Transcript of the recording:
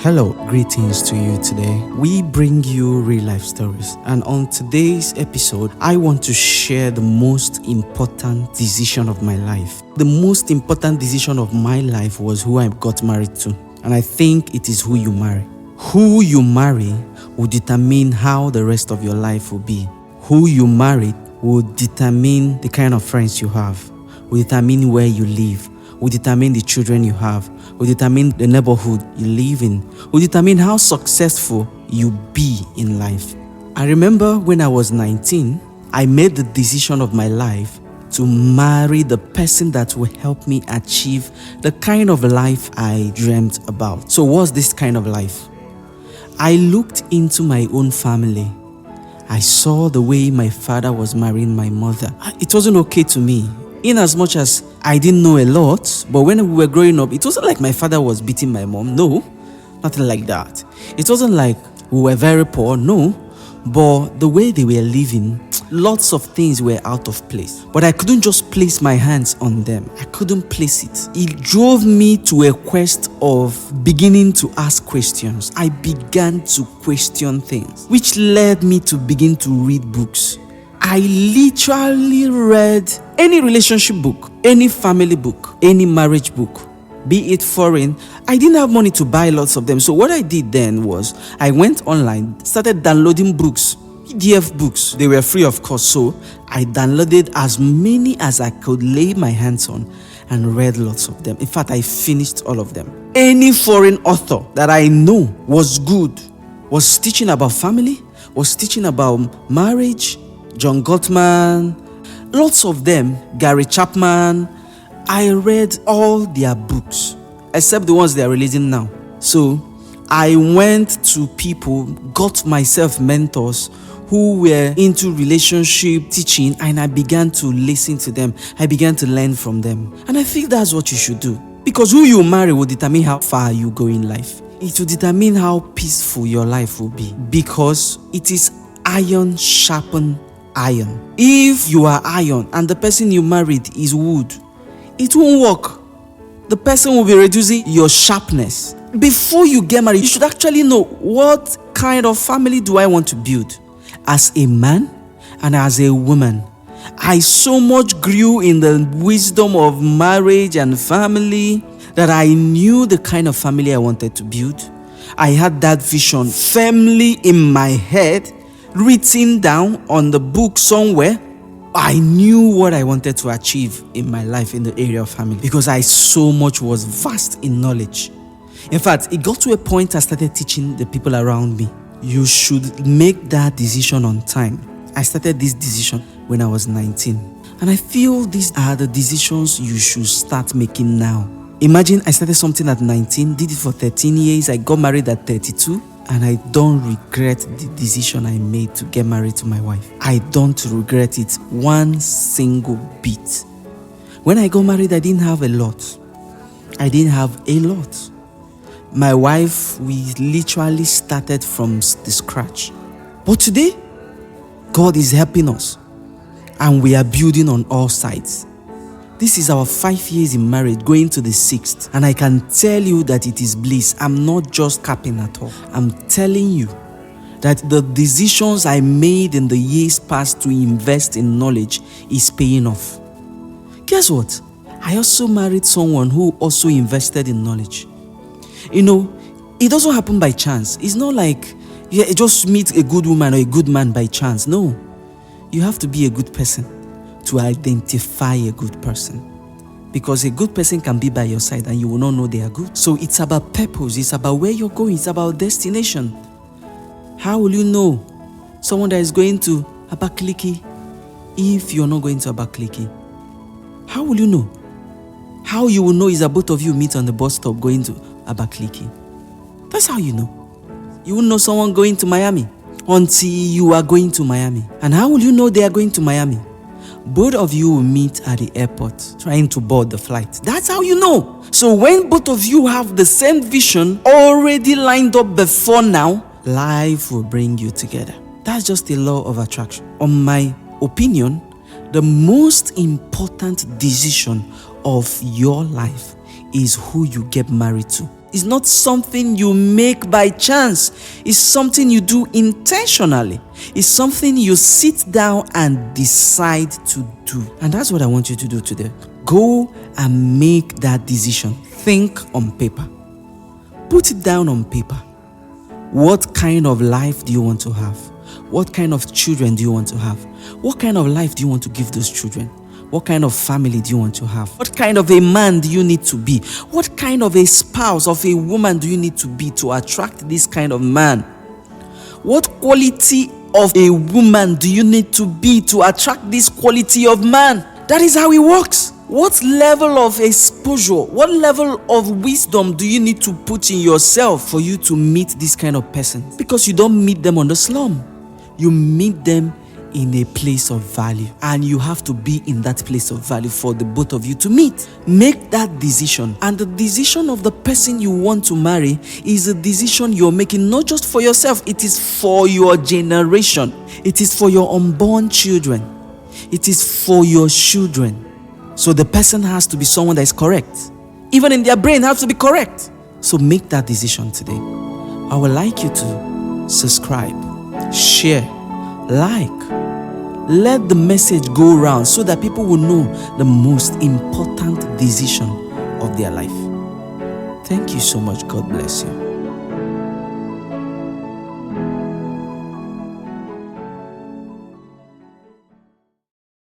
Hello, greetings to you today. We bring you real life stories, and on today's episode, I want to share the most important decision of my life. The most important decision of my life was who I got married to, and I think it is who you marry. Who you marry will determine how the rest of your life will be. Who you marry will determine the kind of friends you have, will determine where you live, will determine the children you have, will determine the neighborhood you live in, will determine how successful you be in life. I remember when I was 19, I made the decision of my life to marry the person that will help me achieve the kind of life I dreamt about. So what's this kind of life? I looked into my own family. I saw the way my father was marrying my mother. It wasn't okay to me. In as much as I didn't know a lot, but when we were growing up, it wasn't like my father was beating my mom. No, nothing like that. It wasn't like we were very poor. No, but the way they were living, lots of things were out of place. But I couldn't just place my hands on them. I couldn't place it. It drove me to a quest of beginning to ask questions. I began to question things, which led me to begin to read books. I literally read any relationship book, any family book, any marriage book, be it foreign. I didn't have money to buy lots of them. So what I did then was I went online, started downloading books, PDF books. They were free, of course. So I downloaded as many as I could lay my hands on and read lots of them. In fact, I finished all of them. Any foreign author that I know was good, was teaching about family, was teaching about marriage, John Gottman, lots of them, Gary Chapman. I read all their books, except the ones they are releasing now. So I went to people, got myself mentors who were into relationship teaching, and I began to listen to them. I began to learn from them. And I think that's what you should do. Because who you marry will determine how far you go in life. It will determine how peaceful your life will be. Because it is iron sharpened iron. If you are iron and the person you married is wood, it won't work. The person will be reducing your sharpness. Before you get married, you should actually know, what kind of family do I want to build? As a man and as a woman, I so much grew in the wisdom of marriage and family that I knew the kind of family I wanted to build. I had that vision firmly in my head, written down on the book somewhere. I knew what I wanted to achieve in my life in the area of family, because I so much was vast in knowledge. In fact, it got to a point I started teaching the people around me. You should make that decision on time. I started this decision when I was 19. And I feel these are the decisions you should start making now. Imagine I started something at 19, did it for 13 years, I got married at 32. And I don't regret the decision I made to get married to my wife. I don't regret it one single bit. When I got married, I didn't have a lot. I didn't have a lot. My wife, we literally started from the scratch. But today, God is helping us. And we are building on all sides. This is our 5 years in marriage, going to the 6th. And I can tell you that it is bliss. I'm not just capping at all. I'm telling you that the decisions I made in the years past to invest in knowledge is paying off. Guess what? I also married someone who also invested in knowledge. You know, it doesn't happen by chance. It's not like you just meet a good woman or a good man by chance. No. You have to be a good person to identify a good person, because a good person can be by your side and you will not know they are good. So it's about purpose, it's about where you're going, it's about destination. How will you know someone that is going to Abakaliki if you're not going to Abakaliki? How will you know? How you will know is that both of you meet on the bus stop going to Abakaliki. That's how you know. You will know someone going to Miami until you are going to Miami. And how will you know they are going to Miami? Both of you will meet at the airport trying to board the flight. That's how you know. So when both of you have the same vision already lined up before now, life will bring you together. That's just the law of attraction. On my opinion, the most important decision of your life is who you get married to. It's not something you make by chance. It's something you do intentionally. It's something you sit down and decide to do. And that's what I want you to do today. Go and make that decision. Think on paper. Put it down on paper. What kind of life do you want to have? What kind of children do you want to have? What kind of life do you want to give those children? What kind of family do you want to have? What kind of a man do you need to be? What kind of a spouse, of a woman do you need to be to attract this kind of man? What quality of a woman do you need to be to attract this quality of man? That is how it works. What level of exposure, what level of wisdom do you need to put in yourself for you to meet this kind of person? Because you don't meet them on the slum. You meet them in a place of value, and you have to be in that place of value for the both of you to meet. Make that decision, and the decision of the person you want to marry is a decision you're making not just for yourself, it is for your generation, it is for your unborn children, it is for your children. So the person has to be someone that is correct, even in their brain has to be correct. So make that decision today. I would like you to subscribe, share, like. Let the message go around so that people will know the most important decision of their life. Thank you so much. God bless you.